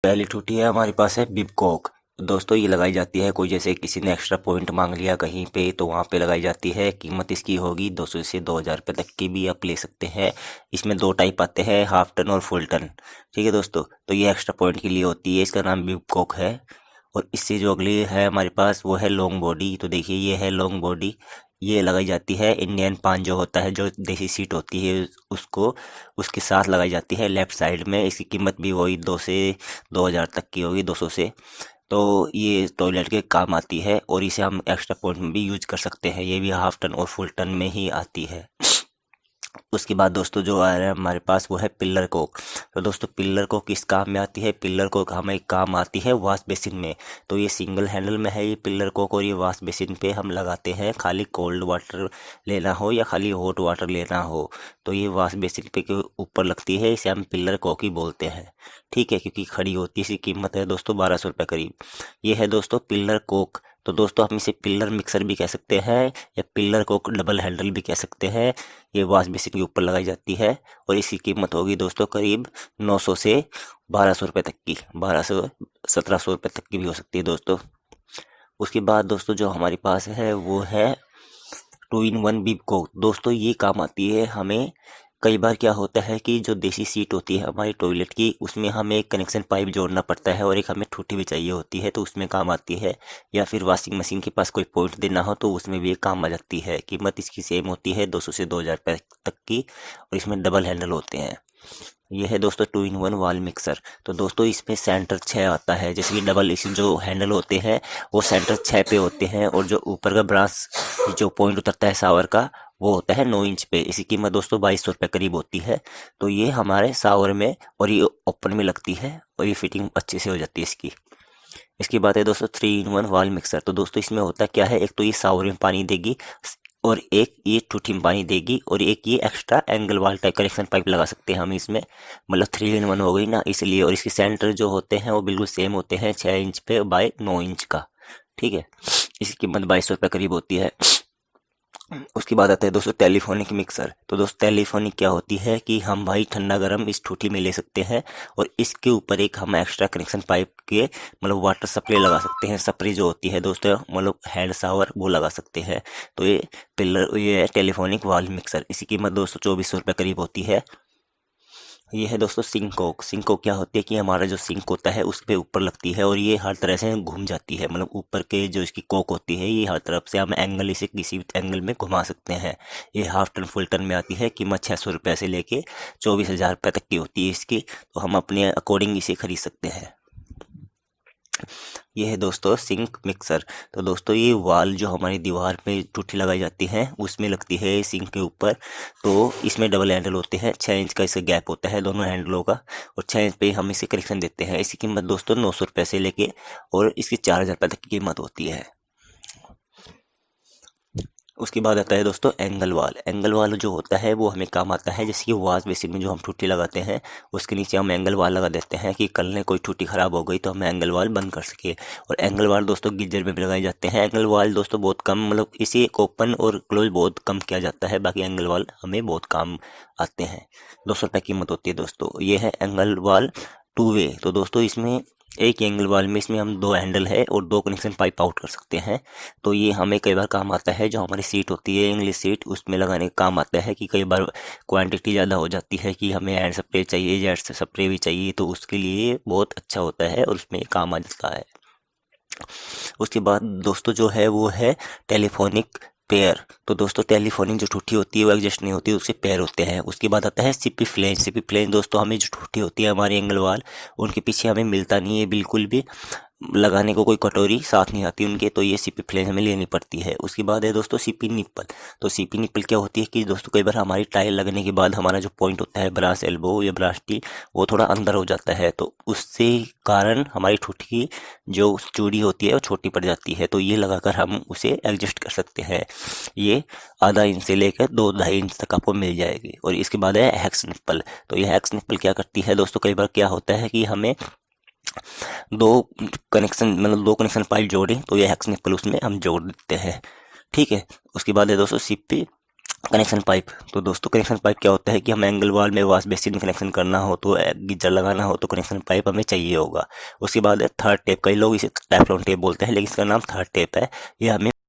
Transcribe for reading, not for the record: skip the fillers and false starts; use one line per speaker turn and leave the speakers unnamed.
पहली टूटी है हमारे पास है बिबकॉक। दोस्तों ये लगाई जाती है, कोई जैसे किसी ने एक्स्ट्रा पॉइंट मांग लिया कहीं पे तो वहाँ पे लगाई जाती है। कीमत इसकी होगी 200 से 2000 रुपये तक की भी आप ले सकते हैं। इसमें दो टाइप आते हैं, हाफ टन और फुल टन। ठीक है दोस्तों, तो ये एक्स्ट्रा पॉइंट के लिए होती है, इसका नाम बिबकॉक है। और इससे जो अगली है हमारे पास वो है लॉन्ग बॉडी। तो देखिए ये है लॉन्ग बॉडी, ये लगाई जाती है इंडियन पान जो होता है, जो देसी सीट होती है उसको उसके साथ लगाई जाती है लेफ्ट साइड में। इसकी कीमत भी वही 2 से 2000 तक की होगी, 200 से। तो ये टॉयलेट के काम आती है और इसे हम एक्स्ट्रा पॉइंट में भी यूज कर सकते हैं। ये भी हाफ टन और फुल टन में ही आती है। उसके बाद दोस्तों जो आ रहा है हमारे पास वो है पिल्लर कोक। तो दोस्तों पिल्लर कोक किस काम में आती है? पिल्लर कोक हमें काम आती है वॉश बेसिन में। तो ये सिंगल हैंडल में है ये पिल्लर कोक, और ये वॉश बेसिन पे हम लगाते हैं, खाली कोल्ड वाटर लेना हो या खाली हॉट वाटर लेना हो तो ये वॉश बेसिन पे के ऊपर लगती है। इसे हम पिल्लर कोक ही बोलते हैं। ठीक है, क्योंकि खड़ी होती है। इसकी कीमत है दोस्तों 1200 रुपये करीब। ये है दोस्तों पिल्लर कोक। तो दोस्तों हम इसे पिल्लर मिक्सर भी कह सकते हैं या पिल्लर कोक डबल हैंडल भी कह सकते हैं। ये वॉश बेसिन के ऊपर लगाई जाती है और इसकी कीमत होगी दोस्तों करीब 900 से 1200 रुपये तक की, 1200 1700 रुपये तक की भी हो सकती है दोस्तों। उसके बाद दोस्तों जो हमारे पास है वो है 2 in 1 बीप को। दोस्तों ये काम आती है हमें। कई बार क्या होता है कि जो देसी सीट होती है हमारी टॉयलेट की, उसमें हमें एक कनेक्शन पाइप जोड़ना पड़ता है और एक हमें ठूठी भी चाहिए होती है, तो उसमें काम आती है। या फिर वॉशिंग मशीन के पास कोई पॉइंट देना हो तो उसमें भी ये काम आ जाती है। कीमत इसकी सेम होती है 200 से 2000 रुपये तक की, और इसमें डबल हैंडल होते हैं। ये है दोस्तों 2 in 1 वाल मिक्सर। तो दोस्तों इसमें सेंटर 6 आता है, जैसे कि डबल इस जो हैंडल होते हैं वो सेंटर 6 पे होते हैं, और जो ऊपर का ब्रास जो पॉइंट उतरता है शावर का वो होता है 9 इंच पे। इसकी कीमत दोस्तों 2200 रुपये करीब होती है। तो ये हमारे शावर में और ये ओपन में लगती है और ये फिटिंग अच्छे से हो जाती है इसकी। इसकी बात है दोस्तों 3 in 1 वाल मिक्सर। तो दोस्तों इसमें होता क्या है, एक तो ये शावर में पानी देगी और एक ये टूटी में पानी देगी, और एक ये एक्स्ट्रा एंगल वाल टाइप कनेक्शन पाइप लगा सकते हैं हम इसमें। मतलब 3 in 1 हो गई ना, इसलिए। और इसके सेंटर जो होते हैं वो बिल्कुल सेम होते हैं, 6 इंच पे बाय 9 इंच का। ठीक है, इसकी कीमत 2200 रुपये करीब होती है। उसके बाद आता है दोस्तों टेलीफोनिक मिक्सर। तो दोस्तों टेलीफोनिक क्या होती है कि हम भाई ठंडा गर्म इस ठूठी में ले सकते हैं, और इसके ऊपर एक हम एक्स्ट्रा कनेक्शन पाइप के मतलब वाटर सप्लाई लगा सकते हैं। सप्लाई जो होती है दोस्तों मतलब हैंड शावर वो लगा सकते हैं। तो ये है टेलीफोनिक वाल मिक्सर। इसकी कीमत दोस्तों 2400 रुपये करीब होती है। ये है दोस्तों सिंकोक। सिंकोक क्या होती है कि हमारा जो सिंक होता है उस पे ऊपर लगती है, और ये हर तरह से घूम जाती है। मतलब ऊपर के जो इसकी कोक होती है ये हर तरफ से हम एंगल इसे किसी भी एंगल में घुमा सकते हैं। ये हाफ टन फुल टन में आती है। कीमत 600 रुपये से लेके 24,000 रुपये तक की होती है इसकी। तो हम अपने अकॉर्डिंग इसे खरीद सकते हैं। ये है दोस्तों सिंक मिक्सर। तो दोस्तों ये वाल जो हमारी दीवार पे टूटी लगाई जाती है उसमें लगती है सिंक के ऊपर। तो इसमें डबल हैंडल होते हैं, 6 इंच का इसका गैप होता है दोनों हैंडलों का, और 6 इंच पे हम इसे कनेक्शन देते हैं। इसकी कीमत दोस्तों 900 रुपये से लेके और इसकी 4000 रुपये तक की कीमत होती है। उसके बाद आता है दोस्तों एंगल वाल। एंगल वाल जो होता है वो हमें काम आता है, जैसे कि वॉश बेसिन में जो हम टूटी लगाते हैं उसके नीचे हम एंगल वाल लगा देते हैं कि कल ने कोई टूटी खराब हो गई तो हम एंगल वाल बंद कर सके। और एंगल वाल दोस्तों गीजर में भी लगाए जाते हैं। एंगल वाल दोस्तों बहुत कम, मतलब इसे ओपन और क्लोज बहुत कम किया जाता है, बाकी एंगल वाल हमें बहुत काम आते हैं। 200 रुपये कीमत होती है दोस्तों। ये है एंगल वाल 2 वे। तो दोस्तों इसमें एक एंगल वाल में इसमें हम 2 हैंडल है और 2 कनेक्शन पाइप आउट कर सकते हैं। तो ये हमें कई बार काम आता है, जो हमारी सीट होती है इंग्लिश सीट उसमें लगाने का काम आता है कि कई बार क्वांटिटी ज़्यादा हो जाती है कि हमें हैंड स्प्रे चाहिए, जेट स्प्रे भी चाहिए, तो उसके लिए बहुत अच्छा होता है और उसमें काम आ जाता है। उसके बाद दोस्तों जो है वो है टेलीफोनिक पेयर। तो दोस्तों टेलीफोनिक जो ठूठी होती है वो एडजस्ट नहीं होती, उसके पेयर होते हैं। उसके बाद आता है सीपी फ्लेंज। सीपी फ्लेंज दोस्तों हमें जो ठूठी होती है हमारी एंगल वाल, उनके पीछे हमें मिलता नहीं है बिल्कुल भी, लगाने को कोई कटोरी साथ नहीं आती उनके, तो ये सीपी फ्लेंज हमें लेनी पड़ती है। उसके बाद है दोस्तों सीपी निप्पल। तो सीपी निप्पल क्या होती है कि दोस्तों कई बार हमारी टाइल लगने के बाद हमारा जो पॉइंट होता है ब्रास एल्बो या ब्रास टी वो थोड़ा अंदर हो जाता है, तो उससे कारण हमारी ठूठी की जो चूड़ी होती है वो छोटी पड़ जाती है। तो ये लगाकर हम उसे एडजस्ट कर सकते हैं। ये आधा इंच से लेकर 2-2.5 इंच तक आपको मिल जाएगी। और इसके बाद है हैक्स निप्पल। तो ये हैक्स निप्पल क्या करती है दोस्तों, कई बार क्या होता है कि हमें दो दो कनेक्शन पाइप जोड़े तो ये हैक्स निप्पल उसमें हम जोड़ देते हैं। ठीक है, उसके बाद है दोस्तों सीपी कनेक्शन पाइप। तो दोस्तों कनेक्शन पाइप क्या होता है कि हमें एंगल वाल में वॉश बेसिन में कनेक्शन करना हो तो गीजर लगाना हो तो कनेक्शन पाइप हमें चाहिए होगा। उसके बाद है थर्ड टेप। कई लोग इसे टेफ्लॉन टेप बोलते हैं लेकिन इसका नाम थर्ड टेप है। ये हमें